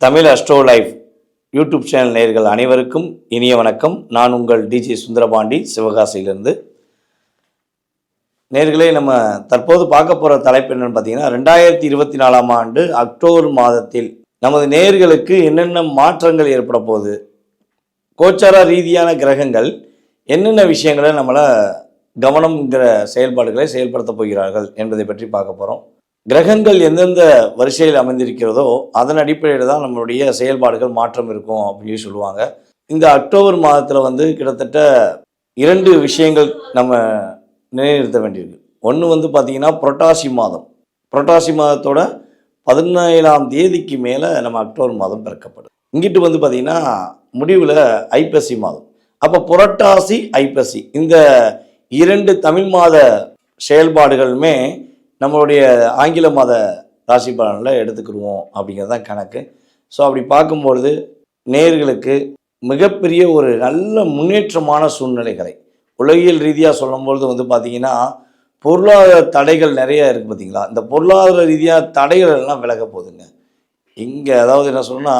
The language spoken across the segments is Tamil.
Tamil astro life YouTube channel நேயர்கள் அனைவருக்கும் இனிய வணக்கம். நான் உங்கள் டிஜே சுந்தரபாண்டி, சிவகாசியிலிருந்து. நேயர்களே, நம்ம தற்போது பார்க்க போகிற தலைப்பு என்னென்னு பார்த்தீங்கன்னா, 2024ஆம் ஆண்டு அக்டோபர் மாதத்தில் நமது நேயர்களுக்கு என்னென்ன மாற்றங்கள் ஏற்பட போகுது, கோச்சார ரீதியான கிரகங்கள் என்னென்ன விஷயங்களை நம்மளை கவனம்ங்கிற செயல்பாடுகளை செயல்படுத்த போகிறார்கள் என்பதை பற்றி பார்க்க போகிறோம். கிரகங்கள் எந்தெந்த வரிசையில் அமைந்திருக்கிறதோ அதன் அடிப்படையில் தான் நம்மளுடைய செயல்பாடுகள் மாற்றம் இருக்கும் அப்படின்னு சொல்லுவாங்க. இந்த அக்டோபர் மாதத்தில் கிட்டத்தட்ட 2 விஷயங்கள் நம்ம நிலைநிறுத்த வேண்டியிருக்கு. ஒன்று பார்த்திங்கன்னா புரட்டாசி மாதம். புரட்டாசி மாதத்தோட 17ஆம் தேதிக்கு மேலே நம்ம அக்டோபர் மாதம் பிறக்கப்படும். இங்கிட்டு பார்த்திங்கன்னா முடிவில் ஐப்பசி மாதம். அப்போ புரட்டாசி ஐப்பசி இந்த 2 தமிழ் மாத செயல்பாடுகளுமே நம்மளுடைய ஆங்கில மாத ராசி பலனில் எடுத்துக்கிடுவோம் அப்படிங்கிறது தான் கணக்கு. ஸோ அப்படி பார்க்கும்பொழுது நேயர்களுக்கு மிகப்பெரிய ஒரு நல்ல முன்னேற்றமான சூழ்நிலைகளை உலகியல் ரீதியாக சொல்லும்பொழுது பார்த்திங்கன்னா பொருளாதார தடைகள் நிறைய இருக்குது. பார்த்திங்களா, இந்த பொருளாதார ரீதியாக தடைகள் எல்லாம் விலக போகுதுங்க. இங்கே அதாவது என்ன சொல்லணும்னா,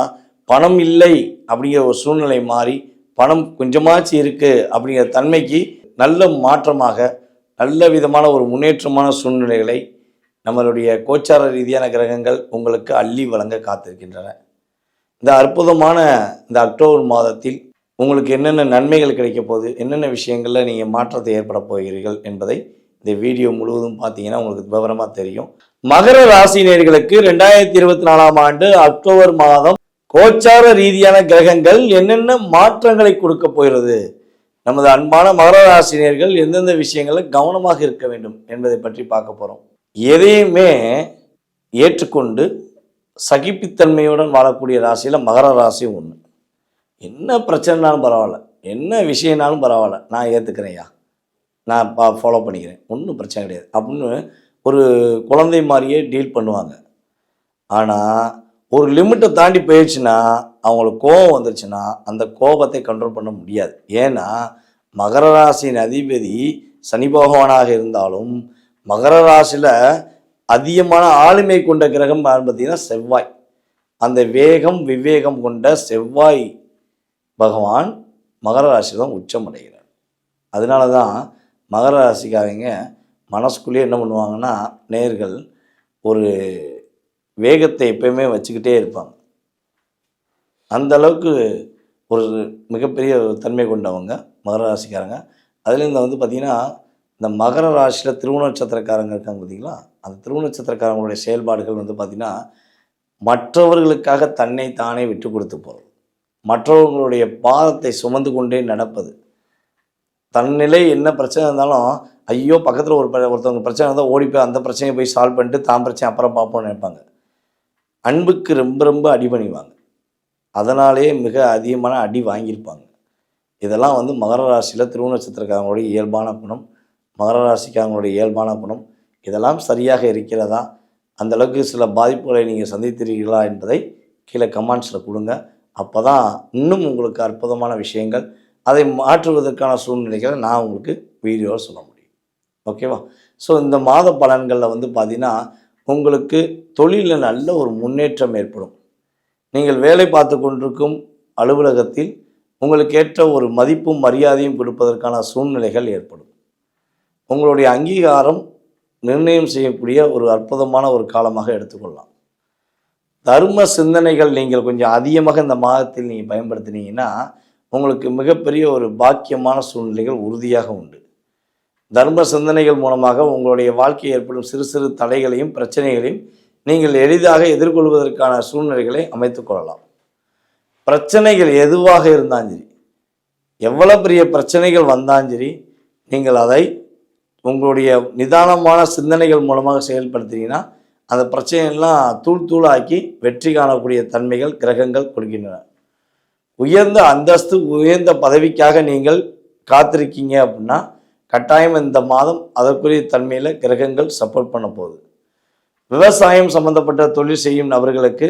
பணம் இல்லை அப்படிங்கிற ஒரு சூழ்நிலை மாறி பணம் கொஞ்சமாச்சு இருக்குது அப்படிங்கிற தன்மைக்கு நல்ல மாற்றமாக நல்ல விதமான ஒரு முன்னேற்றமான சூழ்நிலைகளை நம்மளுடைய கோச்சார ரீதியான கிரகங்கள் உங்களுக்கு அள்ளி வழங்க காத்திருக்கின்றன. இந்த அற்புதமான இந்த அக்டோபர் மாதத்தில் உங்களுக்கு என்னென்ன நன்மைகள் கிடைக்க போகுது, என்னென்ன விஷயங்களில் நீங்கள் மாற்றத்தை ஏற்பட போகிறீர்கள் என்பதை இந்த வீடியோ முழுவதும் பார்த்தீங்கன்னா உங்களுக்கு விவரமாக தெரியும். மகர ராசினியர்களுக்கு 2024ஆம் ஆண்டு அக்டோபர் மாதம் கோச்சார ரீதியான கிரகங்கள் என்னென்ன மாற்றங்களை கொடுக்க போகிறது, நமது அன்பான மகர ராசினியர்கள் எந்தெந்த விஷயங்களில் கவனமாக இருக்க வேண்டும் என்பதை பற்றி பார்க்க போகிறோம். எதையுமே ஏற்றுக்கொண்டு சகிப்புத்தன்மையுடன் வாழக்கூடிய ராசியில் மகர ராசி ஒன்று. என்ன பிரச்சனைனாலும் பரவாயில்ல, என்ன விஷயம்னாலும் பரவாயில்ல, நான் ஏற்றுக்கிறேன்யா, நான் ஃபாலோ பண்ணிக்கிறேன், ஒன்றும் பிரச்சனை கிடையாது அப்படின்னு ஒரு குழந்தை மாதிரியே டீல் பண்ணுவாங்க. ஆனால் ஒரு லிமிட்டை தாண்டி போயிடுச்சுன்னா, அவங்களுக்கு கோபம் வந்துருச்சுன்னா அந்த கோபத்தை கண்ட்ரோல் பண்ண முடியாது. ஏன்னா மகர ராசியின் அதிபதி சனி பகவானாக இருந்தாலும் மகர ராசியில் அதிகமான ஆளுமை கொண்ட கிரகம் பார்த்தீங்கன்னா செவ்வாய். அந்த வேகம் விவேகம் கொண்ட செவ்வாய் பகவான் மகர ராசி தான் உச்சம் அடைகிறார். அதனால தான் மகர ராசிக்காரங்க மனசுக்குள்ளேயே என்ன பண்ணுவாங்கன்னா, நேர்கள் ஒரு வேகத்தை எப்பயுமே வச்சுக்கிட்டே இருப்பாங்க. அந்த அளவுக்கு ஒரு மிகப்பெரிய தன்மை கொண்டவங்க மகர ராசிக்காரங்க. அதுலேருந்து பார்த்திங்கன்னா இந்த மகர ராசியில் திருவோண நட்சத்திரக்காரங்க இருக்காங்க பார்த்திங்களா, அந்த திருவோண நட்சத்திரக்காரங்களுடைய செயல்பாடுகள் பார்த்திங்கன்னா மற்றவர்களுக்காக தன்னை தானே விட்டு கொடுத்து போகிறது, மற்றவர்களுடைய பாதத்தை சுமந்து கொண்டே நடப்பது. தன்னிலை என்ன பிரச்சனை இருந்தாலும் ஐயோ பக்கத்தில் ஒருத்தவங்க பிரச்சனை இருந்தால் ஓடி போய் அந்த பிரச்சனையை போய் சால்வ் பண்ணிட்டு தான் பிரச்சனை அப்புறம் பார்ப்போம்னு நினைப்பாங்க. அன்புக்கு ரொம்ப ரொம்ப அடி பண்ணிவாங்க. அதனாலே மிக அதிகமான அடி வாங்கியிருப்பாங்க. இதெல்லாம் மகர ராசியில் திருவோண நட்சத்திரக்காரங்களுடைய இயல்பான குணம், மகர ராசிக்காரங்களுடைய இயல்பான குணம். இதெல்லாம் சரியாக இருக்கிறதா, அந்தளவுக்கு சில பாதிப்புகளை நீங்கள் சந்தித்திருக்கிறீர்களா என்பதை கீழே கமெண்ட்ஸில் கொடுங்க. அப்போ தான் இன்னும் உங்களுக்கு அற்புதமான விஷயங்கள், அதை மாற்றுவதற்கான சூழ்நிலைகளை நான் உங்களுக்கு வீடியோவில் சொல்ல முடியும். ஓகேவா? ஸோ இந்த மாத பலன்களில் பார்த்திங்கன்னா உங்களுக்கு தொழிலில் நல்ல ஒரு முன்னேற்றம் ஏற்படும். நீங்கள் வேலை பார்த்து கொண்டிருக்கும் அலுவலகத்தில் உங்களுக்கு ஏற்ற ஒரு மதிப்பும் மரியாதையும் கொடுப்பதற்கான சூழ்நிலைகள் ஏற்படும். உங்களுடைய அங்கீகாரம் நிர்ணயம் செய்யக்கூடிய ஒரு அற்புதமான ஒரு காலமாக எடுத்துக்கொள்ளலாம். தர்ம சிந்தனைகள் நீங்கள் கொஞ்சம் அதிகமாக இந்த மாதத்தில் நீங்கள் பயன்படுத்தினீங்கன்னா உங்களுக்கு மிகப்பெரிய ஒரு பாக்கியமான சூழ்நிலைகள் உறுதியாக உண்டு. தர்ம சிந்தனைகள் மூலமாக உங்களுடைய வாழ்க்கையில் ஏற்படும் சிறு சிறு தடைகளையும் பிரச்சனைகளையும் நீங்கள் எளிதாக எதிர்கொள்வதற்கான சூழ்நிலைகளை அமைத்து கொள்ளலாம். பிரச்சனைகள் எதுவாக இருந்தாலும் சரி, எவ்வளோ பெரிய பிரச்சனைகள் வந்தாலும் சரி, நீங்கள் அதை உங்களுடைய நிதானமான சிந்தனைகள் மூலமாக செயல்படுத்தினீங்கன்னா அந்த பிரச்சனையெல்லாம் தூள் தூளாக்கி வெற்றி காணக்கூடிய தன்மைகள் கிரகங்கள் கொடுக்கின்றன. உயர்ந்த அந்தஸ்து உயர்ந்த பதவிக்காக நீங்கள் காத்திருக்கீங்க அப்படின்னா கட்டாயம் இந்த மாதம் அதற்குரிய தன்மையில் கிரகங்கள் சப்போர்ட் பண்ண போகுது. விவசாயம் சம்பந்தப்பட்ட தொழில் செய்யும் நபர்களுக்கு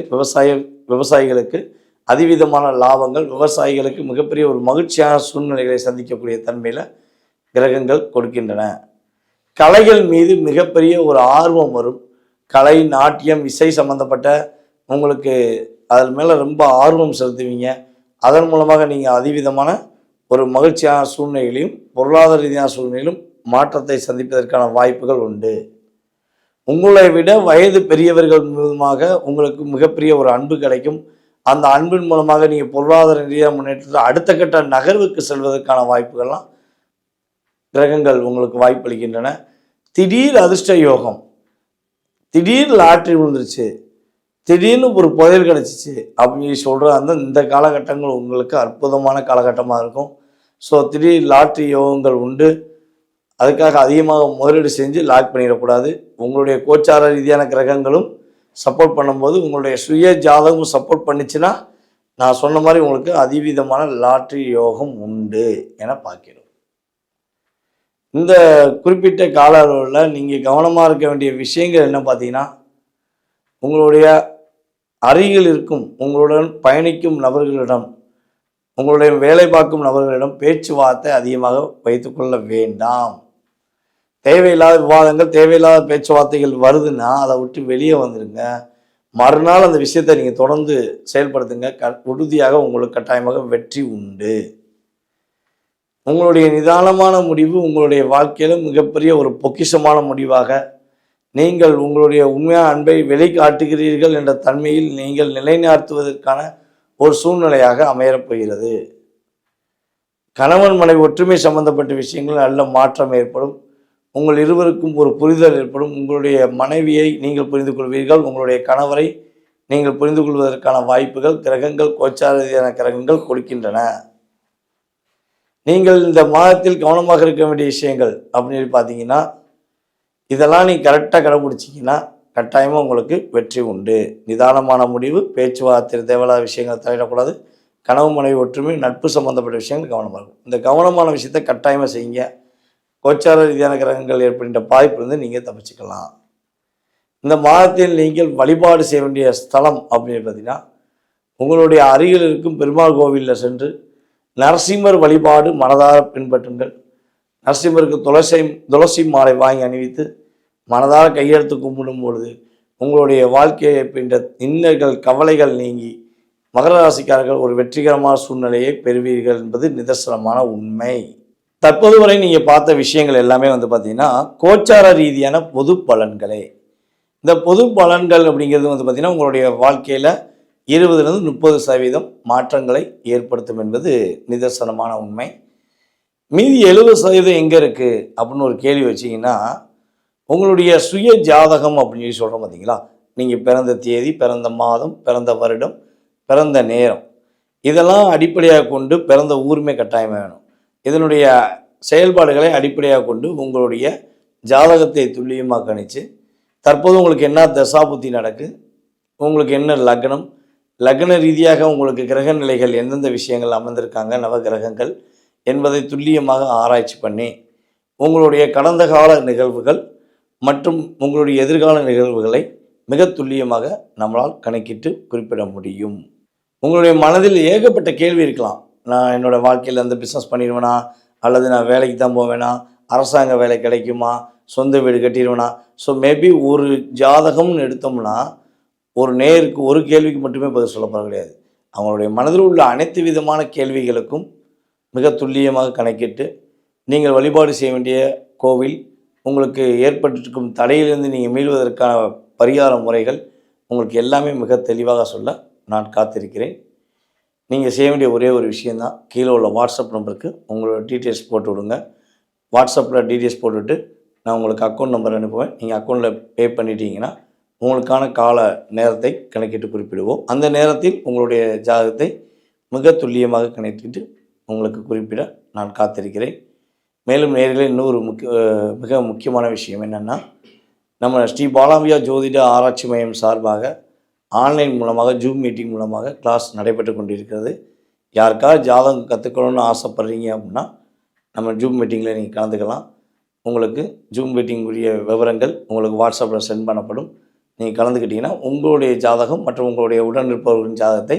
விவசாயிகளுக்கு அதிவிதமான லாபங்கள், விவசாயிகளுக்கு மிகப்பெரிய ஒரு மகிழ்ச்சியான சூழ்நிலைகளை சந்திக்கக்கூடிய தன்மையில் கிரகங்கள் கொடுக்கின்றன. கலைகள் மீது மிகப்பெரிய ஒரு ஆர்வம் வரும். கலை, நாட்டியம், இசை சம்பந்தப்பட்ட உங்களுக்கு அதன் மேலே ரொம்ப ஆர்வம் செலுத்துவீங்க. அதன் மூலமாக நீங்கள் அதிவிதமான ஒரு மகிழ்ச்சியான சூழ்நிலையிலும் பொருளாதார ரீதியான சூழ்நிலையிலும் மாற்றத்தை சந்திப்பதற்கான வாய்ப்புகள் உண்டு. உங்களை விட வயது பெரியவர்கள் மூலமாக உங்களுக்கு மிகப்பெரிய ஒரு அன்பு கிடைக்கும். அந்த அன்பின் மூலமாக நீங்கள் பொருளாதார ரீதியாக முன்னேற்றத்தில் அடுத்த கட்ட நகர்வுக்கு செல்வதற்கான வாய்ப்புகள்லாம் கிரகங்கள் உங்களுக்கு வாய்ப்பளிக்கின்றன. திடீர் அதிர்ஷ்ட யோகம், திடீர் லாட்ரி விழுந்துருச்சு, திடீர்னு ஒரு புதையல் கிடச்சிச்சு அப்படின்னு சொல்கிற இந்த காலகட்டங்கள் உங்களுக்கு அற்புதமான காலகட்டமாக இருக்கும். ஸோ திடீர் லாட்ரி யோகங்கள் உண்டு. அதுக்காக அதிகமாக முதலீடு செஞ்சு லாக் பண்ணிடக்கூடாது. உங்களுடைய கோச்சார ரீதியான கிரகங்களும் சப்போர்ட் பண்ணும்போது உங்களுடைய சுய ஜாதகம் சப்போர்ட் பண்ணிச்சுன்னா நான் சொன்ன மாதிரி உங்களுக்கு அதிவிதமான லாட்ரி யோகம் உண்டு என பார்க்கிறோம். இந்த குறிப்பிட்ட கால அளவில் நீங்கள் கவனமாக இருக்க வேண்டிய விஷயங்கள் என்ன பார்த்தீங்கன்னா, உங்களுடைய அருகில் இருக்கும் உங்களுடன் பயணிக்கும் நபர்களிடம், உங்களுடைய வேலை பார்க்கும் நபர்களிடம் பேச்சுவார்த்தை அதிகமாக வைத்துக்கொள்ள வேண்டாம். தேவையில்லாத விவாதங்கள், தேவையில்லாத பேச்சுவார்த்தைகள் வருதுன்னா அதை விட்டு வெளியே வந்துடுங்க. மறுநாள் அந்த விஷயத்தை நீங்கள் தொடர்ந்து செயல்படுத்துங்க. உறுதியாக உங்களுக்கு கட்டாயமாக வெற்றி உண்டு. உங்களுடைய நிதானமான முடிவு உங்களுடைய வாழ்க்கையில் மிகப்பெரிய ஒரு பொக்கிஷமான முடிவாக, நீங்கள் உங்களுடைய உண்மையான அன்பை வெளிக்காட்டுகிறீர்கள் என்ற தன்மையில் நீங்கள் நிலைநாட்டுவதற்கான ஒரு சூழ்நிலையாக அமையப்போகிறது. கணவன் மனைவி ஒற்றுமை சம்பந்தப்பட்ட விஷயங்கள் நல்ல மாற்றம் ஏற்படும். உங்கள் இருவருக்கும் ஒரு புரிதல் ஏற்படும். உங்களுடைய மனைவியை நீங்கள் புரிந்து கொள்வீர்கள். உங்களுடைய கணவரை நீங்கள் புரிந்து கொள்வதற்கான வாய்ப்புகள் கிரகங்கள், கோச்சார ரீதியான கிரகங்கள் கொடுக்கின்றன. நீங்கள் இந்த மாதத்தில் கவனமாக இருக்க வேண்டிய விஷயங்கள் அப்படின்னு பார்த்தீங்கன்னா, இதெல்லாம் நீங்கள் கரெக்டாக கடைபிடிச்சிங்கன்னா கட்டாயமாக உங்களுக்கு வெற்றி உண்டு. நிதானமான முடிவு, பேச்சுவார்த்தை, தேவையில்லாத விஷயங்கள் தலையிடக்கூடாது. கணவன் மனைவி ஒற்றுமை, நட்பு சம்பந்தப்பட்ட விஷயங்கள் கவனமாக இருக்கும். இந்த கவனமான விஷயத்தை கட்டாயமாக செய்யுங்க. கோச்சார ரீதியான கிரகங்கள் ஏற்படுகின்ற பாதிப்பிலிருந்து நீங்கள் தப்பிச்சுக்கலாம். இந்த மாதத்தில் நீங்கள் வழிபாடு செய்ய வேண்டிய ஸ்தலம் அப்படின்னு பார்த்தீங்கன்னா, உங்களுடைய அருகில் இருக்கும் பெருமாள் கோவிலில் சென்று நரசிம்மர் வழிபாடு மனதார பின்பற்றுங்கள். நரசிம்மருக்கு துளசி மாலை வாங்கி அணிவித்து மனதார கையெழுத்து கும்பிடும் பொழுது உங்களுடைய வாழ்க்கையை பின்ற இன்னல்கள், கவலைகள் நீங்கி மகர ராசிக்காரர்கள் ஒரு வெற்றிகரமான சூழ்நிலையை பெறுவீர்கள் என்பது நிதர்சனமான உண்மை. தற்போது வரை நீங்கள் பார்த்த விஷயங்கள் எல்லாமே பார்த்தீங்கன்னா கோச்சார ரீதியான பொது பலன்களே. இந்த பொது பலன்கள் அப்படிங்கிறது பார்த்தீங்கன்னா உங்களுடைய வாழ்க்கையில் 20-30% மாற்றங்களை ஏற்படுத்தும் என்பது நிதர்சனமான உண்மை. மீதி 70% எங்கே இருக்குது அப்படின்னு ஒரு கேள்வி வச்சிங்கன்னா, உங்களுடைய சுய ஜாதகம் அப்படின்னு சொல்லி சொல்கிறோம் பார்த்தீங்களா, நீங்கள் பிறந்த தேதி, பிறந்த மாதம், பிறந்த வருடம், பிறந்த நேரம், இதெல்லாம் அடிப்படையாக கொண்டு பிறந்த ஊருமே கட்டாயம் வேணும். இதனுடைய செயல்பாடுகளை அடிப்படையாக கொண்டு உங்களுடைய ஜாதகத்தை துல்லியமாக கணித்து தற்போது உங்களுக்கு என்ன தசாபுத்தி நடக்கு, உங்களுக்கு என்ன லக்னம், லக்ன ரீதியாக உங்களுக்கு கிரக நிலைகள் எந்தெந்த விஷயங்கள் அமர்ந்திருக்காங்க, நவ கிரகங்கள் என்பதை துல்லியமாக ஆராய்ச்சி பண்ணி உங்களுடைய கடந்த கால நிகழ்வுகள் மற்றும் உங்களுடைய எதிர்கால நிகழ்வுகளை மிக துல்லியமாக நம்மளால் கணக்கிட்டு குறிப்பிட முடியும். உங்களுடைய மனதில் ஏகப்பட்ட கேள்வி இருக்கலாம். நான் என்னோடய வாழ்க்கையில் அந்த பிஸ்னஸ் பண்ணிடுவேனா, அல்லது நான் வேலைக்கு தான் போவேனா, அரசாங்க வேலை கிடைக்குமா, சொந்த வீடு கட்டிடுவேனா. ஸோ மேபி ஒரு ஜாதகம்னு எடுத்தோம்னா ஒரு நேருக்கு ஒரு கேள்விக்கு மட்டுமே பதில் சொல்லப்பட கிடையாது. அவங்களுடைய மனதில் உள்ள அனைத்து விதமான கேள்விகளுக்கும் மிக துல்லியமாக கணக்கிட்டு நீங்கள் வழிபாடு செய்ய வேண்டிய கோவில், உங்களுக்கு ஏற்பட்டிருக்கும் தடையிலிருந்து நீங்கள் மீள்வதற்கான பரிகார முறைகள் உங்களுக்கு எல்லாமே மிக தெளிவாக சொல்ல நான் காத்திருக்கிறேன். நீங்கள் செய்ய வேண்டிய ஒரே ஒரு விஷயந்தான், கீழே உள்ள வாட்ஸ்அப் நம்பருக்கு உங்களோட டீட்டெயில்ஸ் போட்டு விடுங்க. வாட்ஸ்அப்பில் டீட்டெயில்ஸ் போட்டுவிட்டு நான் உங்களுக்கு அக்கௌண்ட் நம்பர் அனுப்புவேன். நீங்கள் அக்கௌண்ட்டில் பே பண்ணிட்டீங்கன்னா உங்களுக்கான கால நேரத்தை கணக்கிட்டு குறிப்பிடுவோம். அந்த நேரத்தில் உங்களுடைய ஜாதகத்தை மிக துல்லியமாக கணக்கிட்டு உங்களுக்கு குறிப்பிட நான் காத்திருக்கிறேன். மேலும் நேயர்களே, இன்னொரு மிக முக்கியமான விஷயம் என்னென்னா, நம்ம ஸ்ரீ பாலாம்பிகா ஜோதிட ஆராய்ச்சி மையம் சார்பாக ஆன்லைன் மூலமாக ஜூம் மீட்டிங் மூலமாக கிளாஸ் நடைபெற்று கொண்டிருக்கிறது. யாருக்காவது ஜாதகம் கற்றுக்கணும்னு ஆசைப்பட்றீங்க அப்படின்னா நம்ம ஜூம் மீட்டிங்கில் நீங்கள் கலந்துக்கலாம். உங்களுக்கு ஜூம் மீட்டிங்குரிய விவரங்கள் உங்களுக்கு வாட்ஸ்அப்பில் சென்ட் பண்ணப்படும். நீங்கள் கலந்துக்கிட்டிங்கன்னா உங்களுடைய ஜாதகம் மற்றும் உங்களுடைய உடன் இருப்பவர்களின் ஜாதகத்தை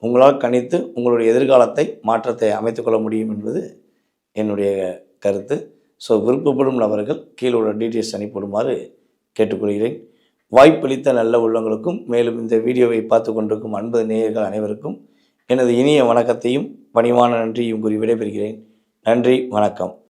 உங்களால் கணித்து உங்களுடைய எதிர்காலத்தை, மாற்றத்தை அமைத்துக்கொள்ள முடியும் என்பது என்னுடைய கருத்து. ஸோ விருப்பப்படும் நபர்கள் கீழே உள்ள டீட்டெயில்ஸ் அனுப்பிவிடுமாறு கேட்டுக்கொள்கிறேன். வாய்ப்பளித்த நல்ல உள்ளங்களுக்கும், மேலும் இந்த வீடியோவை பார்த்து கொண்டிருக்கும் அன்பு நேயர்கள் அனைவருக்கும் எனது இனிய வணக்கத்தையும் பணிவான நன்றியும் கூறி விடைபெறுகிறேன். நன்றி, வணக்கம்.